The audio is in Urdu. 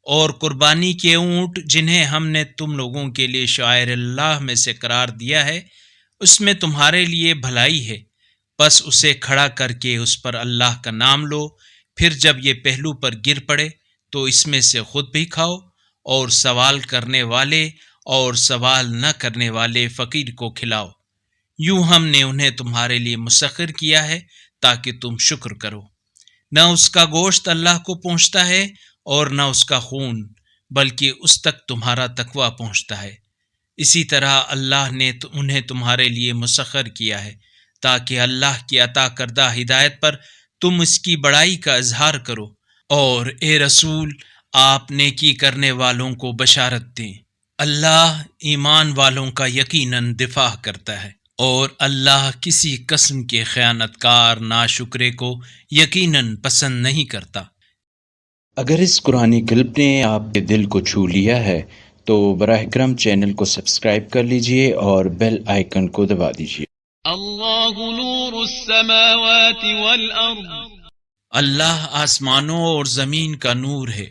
اور قربانی کے اونٹ جنہیں ہم نے تم لوگوں کے لیے شعائر اللہ میں سے قرار دیا ہے، اس میں تمہارے لیے بھلائی ہے، بس اسے کھڑا کر کے اس پر اللہ کا نام لو، پھر جب یہ پہلو پر گر پڑے تو اس میں سے خود بھی کھاؤ، اور سوال کرنے والے اور سوال نہ کرنے والے فقیر کو کھلاؤ۔ یوں ہم نے انہیں تمہارے لیے مسخر کیا ہے تاکہ تم شکر کرو۔ نہ اس کا گوشت اللہ کو پہنچتا ہے اور نہ اس کا خون، بلکہ اس تک تمہارا تقوی پہنچتا ہے۔ اسی طرح اللہ نے انہیں تمہارے لیے مسخر کیا ہے تاکہ اللہ کی عطا کردہ ہدایت پر تم اس کی بڑائی کا اظہار کرو، اور اے رسول آپ نیکی کرنے والوں کو بشارت دیں۔ اللہ ایمان والوں کا یقیناً دفاع کرتا ہے، اور اللہ کسی قسم کے خیانت کار ناشکرے کو یقیناً پسند نہیں کرتا۔ اگر اس قرآنی کلپ نے آپ کے دل کو چھو لیا ہے تو براہ کرم چینل کو سبسکرائب کر لیجئے اور بیل آئیکن کو دبا دیجئے۔ اللہ نور السماوات والارض، اللہ آسمانوں اور زمین کا نور ہے۔